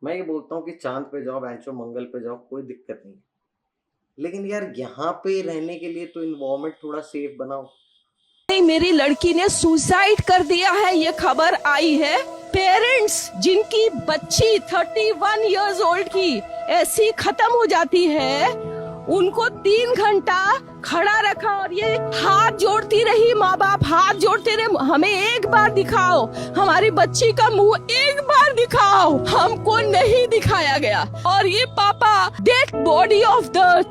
मैं ये बोलता हूँ कि चाँद पे जाओ, भैंसों मंगल पे जाओ, कोई दिक्कत नहीं है। लेकिन यार यहाँ पे रहने के लिए तो एनवायरनमेंट थोड़ा सेफ बनाओ। नहीं, मेरी लड़की ने सुसाइड कर दिया है, ये खबर आई है। पेरेंट्स जिनकी बच्ची 31 इयर्स ओल्ड की ऐसी खत्म हो जाती है, उनको 3 घंटा खड़ा रखा और ये हाथ जोड़ती रही, माँ बाप हाथ जोड़ते रहे, हमें एक बार दिखाओ, हमारी बच्ची का मुंह एक बार दिखाओ। हमको नहीं दिखाया गया और ये पापा dead body of the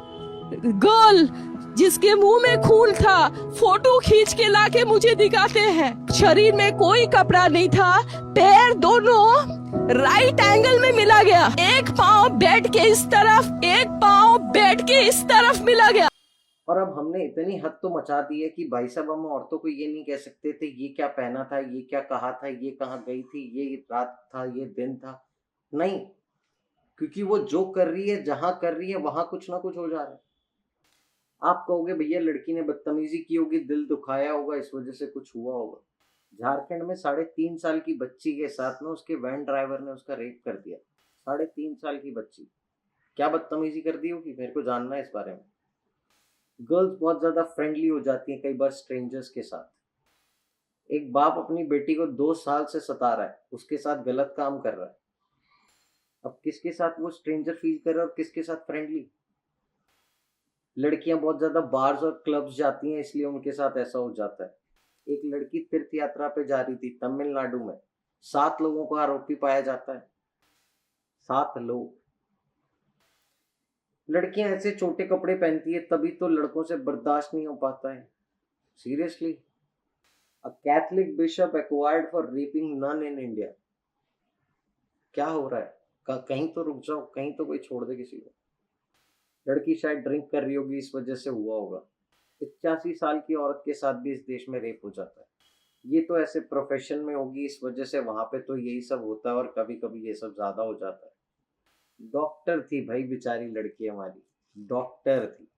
girl जिसके मुंह में खून था फोटो खींच के लाके मुझे दिखाते हैं। शरीर में कोई कपड़ा नहीं था, पैर दोनों राइट एंगल में मिला गया, एक पाँव बेड के इस तरफ, एक पाँव बेड के इस तरफ मिला गया। और अब हमने इतनी हद तो मचा दी है कि भाई साहब हम औरतों को ये नहीं कह सकते थे ये क्या पहना था, ये क्या कहा था, ये कहाँ गई थी, ये रात था, ये दिन था। नहीं, क्योंकि वो जो कर रही है, जहाँ कर रही है, वहां कुछ ना कुछ हो जा रहा है। आप कहोगे भैया लड़की ने बदतमीजी की होगी, दिल दुखाया होगा, इस वजह से कुछ हुआ होगा। झारखंड में 3.5 साल की बच्ची के साथ में उसके वैन ड्राइवर ने उसका रेप कर दिया। 3.5 साल की बच्ची, क्या बदतमीजी कर दी होगी, मेरे को जानना है इस बारे में। गर्ल्स बहुत ज्यादा फ्रेंडली हो जाती हैं कई बार स्ट्रेंजर्स के साथ। एक बाप अपनी बेटी को 2 साल से सता रहा है, उसके साथ गलत काम कर रहा है। अब किसके साथ वो स्ट्रेंजर फील कर रहा है और किसके साथ फ्रेंडली। लड़कियां बहुत ज्यादा बार्स और क्लब्स जाती हैं, इसलिए उनके साथ ऐसा हो जाता है। एक लड़की तीर्थ यात्रा पे जा रही थी तमिलनाडु में, 7 लोगों को आरोपी पाया जाता है। 7 लोग। लड़कियां ऐसे छोटे कपड़े पहनती है तभी तो लड़कों से बर्दाश्त नहीं हो पाता है। Seriously, a Catholic bishop acquired for raping nun in India. क्या हो रहा है? कहीं तो रुक जाओ, कहीं तो कोई छोड़ दे किसी को। लड़की शायद ड्रिंक कर रही होगी, इस वजह से हुआ होगा। 85 साल की औरत के साथ भी इस देश में रेप हो जाता है। ये तो ऐसे प्रोफेशन में होगी, इस वजह से वहां पे तो यही सब होता है और कभी कभी ये सब ज्यादा हो जाता है। डॉक्टर थी भाई बेचारी लड़की हमारी, डॉक्टर थी।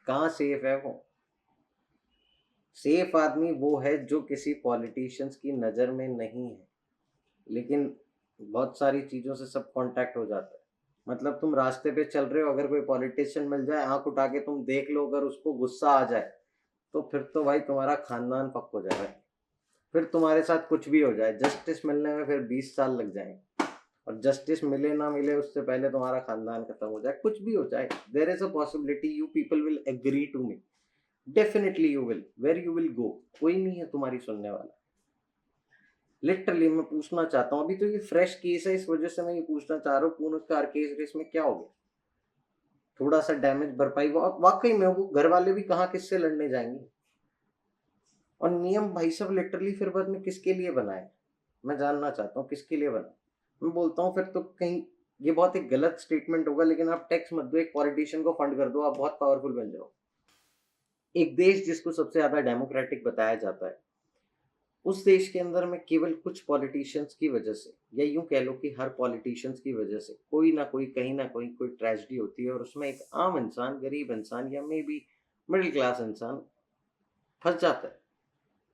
कहाँ सेफ है वो? सेफ आदमी वो है जो किसी पॉलिटिशियंस की नज़र में नहीं है। लेकिन बहुत सारी चीज़ों से सब कांटेक्ट हो जाता है। मतलब तुम रास्ते पे चल रहे हो, अगर कोई पॉलिटिशियन मिल जाए, आंख उठा के तुम देख लो, अगर उसको गुस्सा आ जाए तो फिर तो भाई तुम्हारा खानदान पक हो जाएगा। फिर तुम्हारे साथ कुछ भी हो जाए, जस्टिस मिलने में फिर 20 साल लग जाएंगे। और जस्टिस मिले ना मिले उससे पहले तुम्हारा खानदान खत्म हो जाए, कुछ भी हो जाए। There is a possibility you people will agree to me. Definitely you will, where you will go, कोई नहीं है तुम्हारी सुनने वाला। लिटरली मैं पूछना चाहता हूँ, अभी तो ये फ्रेश केस है, इस वजह से मैं ये पूछना चाह रहा हूँ, पूर्ण कार केस रेस में क्या हो गया? थोड़ा सा डैमेज भरपाई, वाकई में वो घर वाले भी कहाँ किससे लड़ने जाएंगे। और नियम भाई साहब लिटरली फिर बाद में किसके लिए बनाए? मैं जानना चाहता हूँ किसके लिए बना। मैं बोलता हूँ फिर तो कहीं ये बहुत एक गलत स्टेटमेंट होगा, लेकिन आप टैक्स मत दो, एक पॉलिटिशियन को फंड कर दो, आप बहुत पावरफुल बन जाओ। एक देश जिसको सबसे ज्यादा डेमोक्रेटिक बताया जाता है, उस देश के अंदर में केवल कुछ पॉलिटिशियंस की वजह से, या यूं कह लो कि हर पॉलिटिशियंस की वजह से कोई ना कोई कहीं ना कहीं कोई ट्रेजेडी होती है, और उसमें एक आम इंसान, गरीब इंसान, या मे बी मिडिल क्लास इंसान फंस जाता है।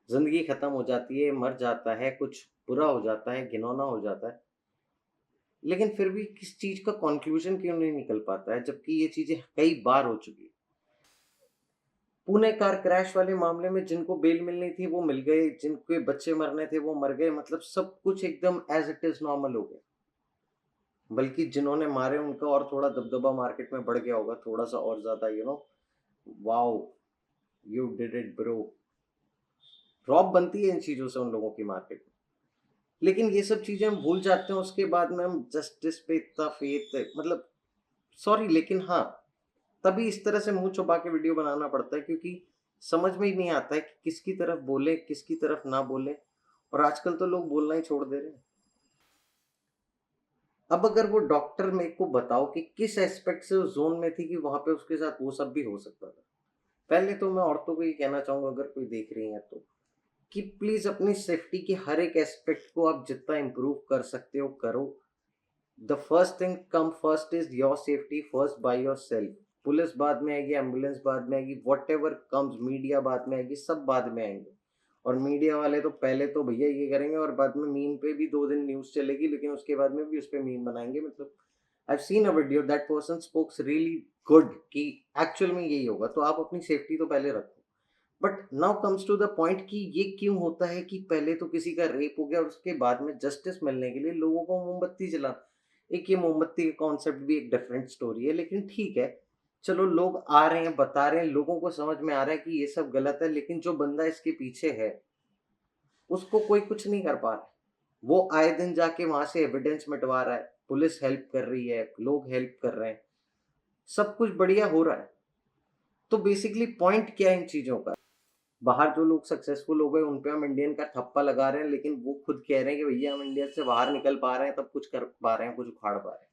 जिंदगी खत्म हो जाती है, मर जाता है, कुछ बुरा हो जाता है, घिनौना हो जाता है। लेकिन फिर भी किस चीज का कंक्लूजन क्यों नहीं निकल पाता है, जबकि ये चीजें कई बार हो चुकी है। पुणे कार क्रैश वाले मामले में जिनको बेल मिलनी थी वो मिल गए, जिनके बच्चे मरने थे वो मर गए, मतलब सब कुछ एकदम एज इट इज नॉर्मल हो गया। बल्कि जिन्होंने मारे उनका और थोड़ा दबदबा मार्केट में बढ़ गया होगा, थोड़ा सा और ज्यादा, wow, you did it bro. रॉब बनती है इन चीजों से उन लोगों की मार्केट में। लेकिन ये सब चीजें हम भूल जाते हैं, उसके बाद में हम जस्टिस पे इतना फेथ, मतलब सॉरी, लेकिन हाँ, तभी इस तरह से मुंह छुपा के वीडियो बनाना पड़ता है, क्योंकि समझ में ही नहीं आता है कि किसकी तरफ बोले किसकी तरफ ना बोले। और आजकल तो लोग बोलना ही छोड़ दे रहे हैं। अब अगर वो डॉक्टर मेरे को बताओ कि किस एस्पेक्ट से उस जोन में थी कि वहां पे उसके साथ वो सब भी हो सकता था। पहले तो मैं औरतों को ये कहना चाहूंगा, अगर कोई देख रही है तो, कि प्लीज अपनी सेफ्टी के हर एक एस्पेक्ट को आप जितना इंप्रूव कर सकते हो करो। The first thing come first is your safety first by your self. Police बाद में आएगी, एम्बुलेंस बाद में आएगी, वॉट एवर कम्स, मीडिया बाद में आएगी, सब बाद में आएंगे। और मीडिया वाले तो पहले तो भैया ये करेंगे और बाद में मीम पे भी 2 दिन न्यूज़ चलेगी, लेकिन उसके बाद में भी उस पे मीम बनाएँगे। मतलब I have seen a video that person spokes really good कि एक्चुअल में यही होगा, तो आप अपनी सेफ्टी तो पहले रखो। But now comes to the point कि ये क्यों होता है कि पहले तो किसी का रेप हो गया और उसके बाद में जस्टिस मिलने के लिए लोगों को मोमबत्ती जला। एक ये मोमबत्ती का कॉन्सेप्ट भी एक डिफरेंट स्टोरी है, लेकिन ठीक है, चलो लोग आ रहे हैं, बता रहे हैं, लोगों को समझ में आ रहा है कि ये सब गलत है, लेकिन जो बंदा इसके पीछे है उसको कोई कुछ नहीं कर पा रहा। वो आए दिन जाके वहां से एविडेंस मिटवा रहा है, पुलिस हेल्प कर रही है, लोग हेल्प कर रहे हैं, सब कुछ बढ़िया हो रहा है। तो बेसिकली पॉइंट क्या है इन चीजों का? बाहर जो लोग सक्सेसफुल हो गए उन पे हम इंडियन का ठप्पा लगा रहे हैं, लेकिन वो खुद कह रहे हैं कि भैया हम इंडिया से बाहर निकल पा रहे हैं, तब कुछ कर पा रहे हैं, कुछ उखाड़ पा रहे हैं।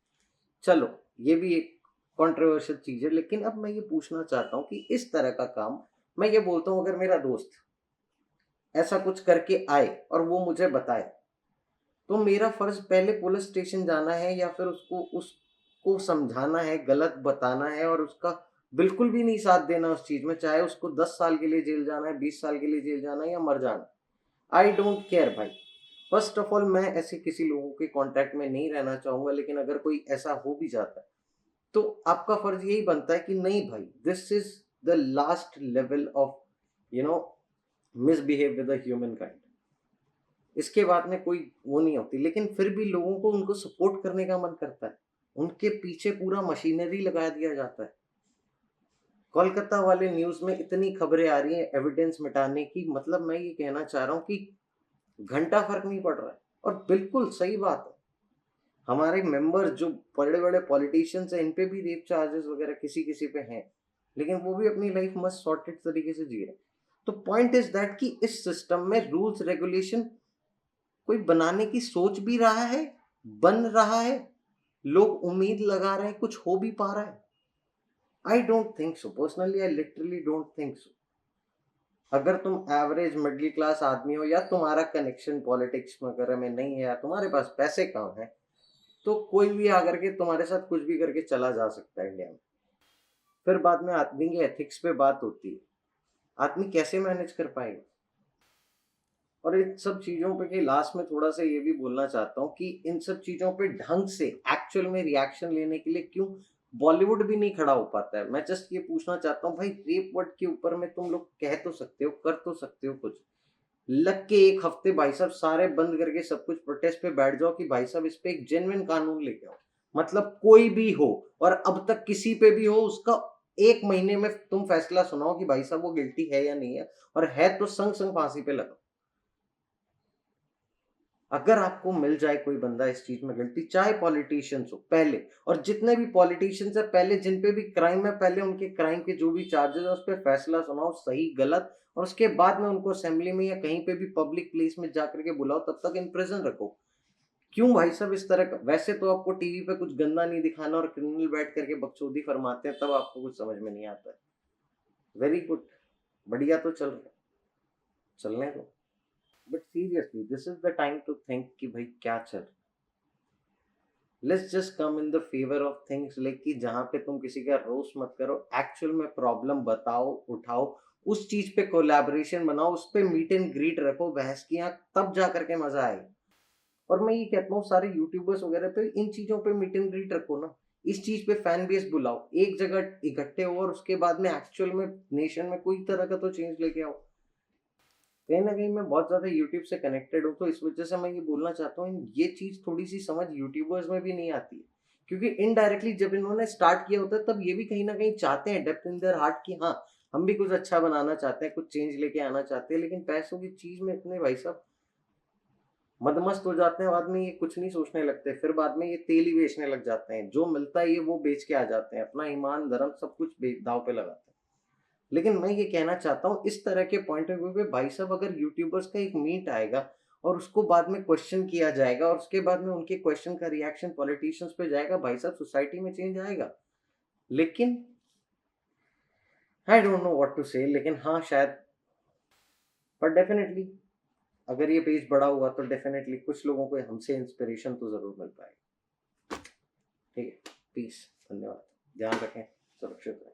चलो, ये भी एक कंट्रोवर्शियल चीज है, लेकिन अब मैं ये पूछना चाहता हूँ कि इस तरह का काम, मैं ये बोलता हूँ अगर मेरा दोस्त ऐसा कुछ करके आए और वो मुझे बताए, तो मेरा फर्ज पहले पुलिस स्टेशन जाना है या फिर उसको समझाना है, गलत बताना है और उसका बिल्कुल भी नहीं साथ देना उस चीज में, चाहे उसको 10 साल के लिए जेल जाना है, 20 साल के लिए जेल जाना है या मर जाना। आई डोंट केयर भाई। फर्स्ट ऑफ ऑल मैं ऐसे किसी लोगों के कांटेक्ट में नहीं रहना चाहूंगा, लेकिन अगर कोई ऐसा हो भी जाता है तो आपका फर्ज यही बनता है कि नहीं भाई, this is the last level of you know misbehave with the human kind. इसके बाद में कोई वो नहीं होती, लेकिन फिर भी लोगों को उनको सपोर्ट करने का मन करता है, उनके पीछे पूरा मशीनरी लगा दिया जाता है। कोलकाता वाले न्यूज में इतनी खबरें आ रही हैं एविडेंस मिटाने की, मतलब मैं ये कहना चाह रहा हूँ कि घंटा फर्क नहीं पड़ रहा है। और बिल्कुल सही बात है, हमारे मेंबर जो बड़े बड़े पॉलिटिशियंस हैं, इन पे भी रेप चार्जेस वगैरह किसी किसी पे हैं, लेकिन वो भी अपनी लाइफ मस्त सॉर्टेड तरीके से जी रहे हैं। तो पॉइंट इज दैट कि इस सिस्टम में रूल्स रेगुलेशन कोई बनाने की सोच भी रहा है, बन रहा है, लोग उम्मीद लगा रहे हैं, कुछ हो भी पा रहा है? I don't think so. Personally I literally don't think so. अगर तुम एवरेज मिडिल क्लास आदमी हो या तुम्हारा कनेक्शन पॉलिटिक्स वगैरह में नहीं है या तुम्हारे पास पैसे कम है, तो कोई भी आकर के तुम्हारे साथ कुछ भी करके चला जा सकता है इंडिया में। फिर बाद में आदमी के एथिक्स पे बात होती है, आदमी कैसे मैनेज कर पाएगा? और इन सब चीजों पे कि लास्ट में थोड़ा सा ये भी बोलना चाहता हूँ कि इन सब चीजों पे ढंग से एक्चुअल में रिएक्शन लेने के लिए क्यों बॉलीवुड भी नहीं खड़ा हो पाता है। मैं जस्ट ये पूछना चाहता हूँ भाई, रेप वर्ड के ऊपर में तुम लोग कह तो सकते हो, कर तो सकते हो कुछ, लग के एक हफ्ते भाई साहब सारे बंद करके सब कुछ प्रोटेस्ट पे बैठ जाओ कि भाई साहब इस पे एक जेन्युइन कानून लेके आओ। मतलब कोई भी हो और अब तक किसी पे भी हो, उसका 1 महीने में तुम फैसला सुनाओ कि भाई साहब वो गिल्टी है या नहीं है, और है तो संग संग फांसी पे लगाओ। अगर आपको मिल जाए कोई बंदा इस चीज में गिल्टी, चाहे पॉलिटिशियंस हो पहले, और जितने भी पॉलिटिशियंस है पहले, जिन पे भी क्राइम है पहले उनके क्राइम के जो भी चार्जेस है उस पर फैसला सुनाओ सही गलत, और उसके बाद में उनको असेंबली में या कहीं पे भी पब्लिक प्लेस में जाकर के बुलाओ, तब तक इन प्रिजन रखो। क्यों भाई साहब इस तरह का? वैसे तो आपको टीवी पे कुछ गंदा नहीं दिखाना और क्रिमिनल बैठ करके बकचोदी फरमाते हैं, तब आपको कुछ समझ में नहीं आता है। वेरी गुड, बढ़िया, तो चल रहा है, चलने दो। But seriously this is the time to think कि भाई क्या चल रहा है। Let's just come in the favour of things, लेकिन जहां पे तुम किसी का रोस्ट मत करो, एक्चुअल में प्रॉब्लम बताओ, उठाओ, उस चीज पे कोलैबोरेशन बनाओ, उस पे मीट एंड ग्रीट रखो, बहस किया, तब जा करके मजा आएगा। और मैं ये कहता हूँ सारे यूट्यूबर्स वगैरह पे इन चीजों पे मीट एंड ग्रीट रखो ना, इस चीज पे फैन बेस बुलाओ, एक जगह इकट्ठे हो और उसके बाद में एक्चुअल में नेशन में कोई तरह का तो चेंज लेके आओ। कहीं ना कहीं मैं बहुत ज्यादा यूट्यूब से कनेक्टेड हूँ, तो इस वजह से मैं ये बोलना चाहता हूँ, ये चीज थोड़ी सी समझ यूट्यूबर्स में भी नहीं आती है, क्योंकि इनडायरेक्टली जब इन्होंने स्टार्ट किया होता है तब ये भी कहीं ना कहीं चाहते हैं डेप्थ इन देयर हार्ट कि हाँ हम भी कुछ अच्छा बनाना चाहते हैं, कुछ चेंज लेके आना चाहते हैं, लेकिन पैसों की चीज में इतने भाई साहब मदमस्त हो जाते हैं, बाद में ये कुछ नहीं सोचने लगते, फिर बाद में ये तेल ही बेचने लग जाते हैं, जो मिलता है ये वो बेच के आ जाते हैं, अपना ईमान धर्म सब कुछ दाव पे लगाते हैं। लेकिन मैं ये कहना चाहता हूँ इस तरह के पॉइंट ऑफ व्यू पे भाई साहब, अगर यूट्यूबर्स का एक मीट आएगा और उसको बाद में क्वेश्चन किया जाएगा और उसके बाद में उनके क्वेश्चन का रिएक्शन पॉलिटिशियंस पे जाएगा, भाई साहब सोसाइटी में चेंज आएगा। लेकिन I don't know what to say, लेकिन हाँ शायद, पर डेफिनेटली अगर ये पेज बड़ा हुआ तो डेफिनेटली कुछ लोगों को हमसे इंस्पिरेशन तो जरूर मिल पाएगा। ठीक है, पीस, धन्यवाद, ध्यान रखें, सुरक्षित रहें।